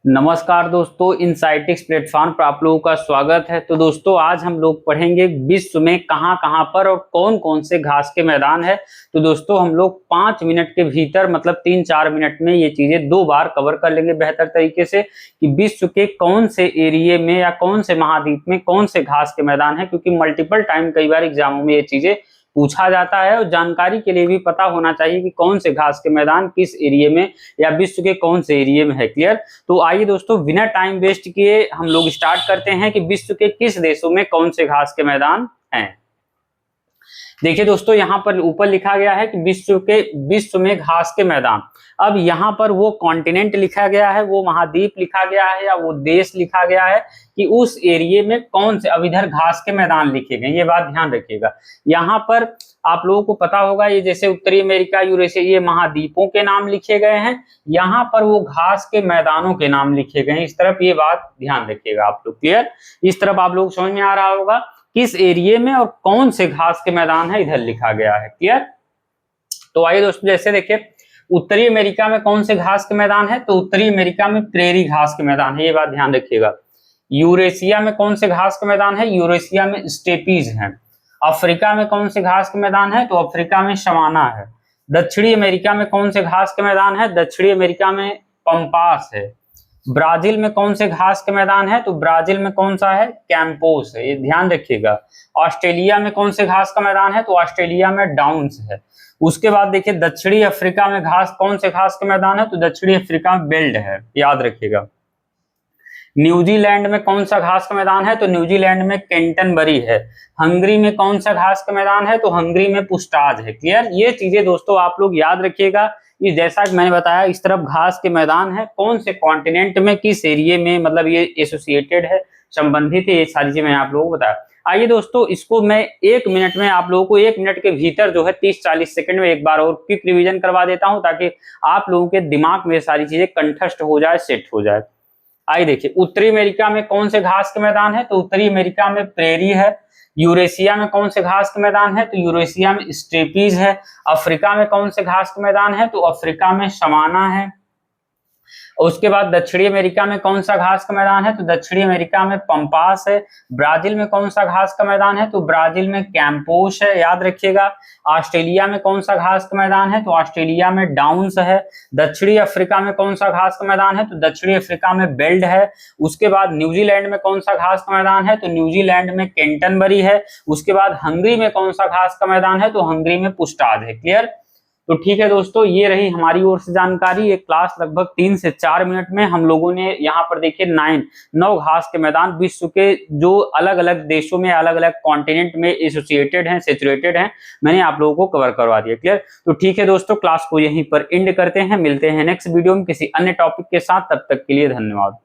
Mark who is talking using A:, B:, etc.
A: नमस्कार दोस्तों, इनसाइटिक्स प्लेटफॉर्म पर आप लोगों का स्वागत है। तो दोस्तों आज हम लोग पढ़ेंगे विश्व में कहां कहां पर और कौन कौन से घास के मैदान है। तो दोस्तों हम लोग 5 मिनट के भीतर मतलब 3-4 मिनट में ये चीजें 2 बार कवर कर लेंगे बेहतर तरीके से कि विश्व के कौन से एरिया में या कौन से महाद्वीप में कौन से घास के मैदान है, क्योंकि मल्टीपल टाइम कई बार एग्जामों में ये चीजें पूछा जाता है और जानकारी के लिए भी पता होना चाहिए कि कौन से घास के मैदान किस एरिया में या विश्व के कौन से एरिया में है। क्लियर? तो आइए दोस्तों बिना टाइम वेस्ट किए हम लोग स्टार्ट करते हैं कि विश्व के किस देशों में कौन से घास के मैदान हैं। देखिए दोस्तों यहाँ पर ऊपर लिखा गया है कि विश्व में घास के मैदान। अब यहाँ पर वो कॉन्टिनेंट लिखा गया है, वो महाद्वीप लिखा गया है या वो देश लिखा गया है कि उस एरिया में कौन से, अब इधर घास के मैदान लिखे गए, ये बात ध्यान रखिएगा। यहाँ पर आप लोगों को पता होगा ये जैसे उत्तरी अमेरिका, यूरेशिया, ये महाद्वीपों के नाम लिखे गए हैं, यहाँ पर वो घास के मैदानों के नाम लिखे गए हैं। इस तरफ ये बात ध्यान रखिएगा आप लोग। क्लियर? इस तरफ आप लोग समझ में आ रहा होगा किस एरिया में और कौन से घास के मैदान है इधर लिखा गया है। क्लियर? तो आइए दोस्तों जैसे देखिए उत्तरी अमेरिका में कौन से घास के मैदान है, तो उत्तरी अमेरिका में प्रेरी घास के मैदान है, ये बात ध्यान रखिएगा। यूरेशिया में कौन से घास के मैदान है, यूरेशिया में स्टेपीज हैं। अफ्रीका में कौन से घास के मैदान है, तो अफ्रीका में सवाना है। दक्षिणी अमेरिका में कौन से घास के मैदान है, दक्षिणी अमेरिका में पंपास है। ब्राजील में कौन से घास के मैदान है, तो ब्राजील में कौन सा है, कैंपोस है, ये ध्यान रखिएगा। ऑस्ट्रेलिया में कौन से घास का मैदान है, तो ऑस्ट्रेलिया में डाउन्स है। उसके बाद देखिए दक्षिणी अफ्रीका में कौन से घास का मैदान है, तो दक्षिणी अफ्रीका में बेल्ट है, याद रखिएगा। न्यूजीलैंड में कौन सा घास का मैदान है, तो न्यूजीलैंड में कैंटनबरी है। हंगरी में कौन सा घास का मैदान है, तो हंगरी में पुस्टाज है। क्लियर? ये चीजें दोस्तों आप लोग याद रखिएगा। ये जैसा कि मैंने बताया इस तरफ घास के मैदान है, कौन से कॉन्टिनेंट में किस एरिया में मतलब ये एसोसिएटेड है, संबंधित है, ये सारी चीजें मैंने आप लोगों को बताया। आइए दोस्तों इसको मैं 1 मिनट में आप लोगों को 1 मिनट के भीतर जो है 30-40 सेकंड में एक बार और क्विक रिवीजन करवा देता हूं, ताकि आप लोगों के दिमाग में सारी चीजें कंठस्थ हो जाए, सेट हो जाए। आइए देखिए उत्तरी अमेरिका में कौन से घास के मैदान है, तो उत्तरी अमेरिका में प्रेरी है। यूरेशिया में कौन से घास के मैदान है, तो यूरेशिया में स्टेपीज है। अफ्रीका में कौन से घास के मैदान है, तो अफ्रीका में सवाना है। उसके बाद दक्षिणी अमेरिका में कौन सा घास का मैदान है, तो दक्षिणी अमेरिका में पंपास है। ब्राजील में कौन सा घास का मैदान है, तो ब्राजील में कैंपोस है, याद रखिएगा। ऑस्ट्रेलिया में कौन सा घास का मैदान है, तो ऑस्ट्रेलिया में डाउन्स है। दक्षिणी अफ्रीका में कौन सा घास का मैदान है, तो दक्षिणी अफ्रीका में बेल्ट है। उसके बाद न्यूजीलैंड में कौन सा घास का मैदान है, तो न्यूजीलैंड में कैंटनबरी है। उसके बाद हंगरी में कौन सा घास का मैदान है, तो हंगरी में पुस्टाज है। क्लियर? तो ठीक है दोस्तों, ये रही हमारी ओर से जानकारी। ये क्लास लगभग 3 से 4 मिनट में हम लोगों ने यहाँ पर देखिए 9 घास के मैदान विश्व के जो अलग अलग देशों में अलग अलग कॉन्टिनेंट में एसोसिएटेड हैं, सेचुरेटेड हैं, मैंने आप लोगों को कवर करवा दिया। क्लियर? तो ठीक है दोस्तों, क्लास को यहीं पर एंड करते हैं। मिलते हैं नेक्स्ट वीडियो में किसी अन्य टॉपिक के साथ। तब तक के लिए धन्यवाद।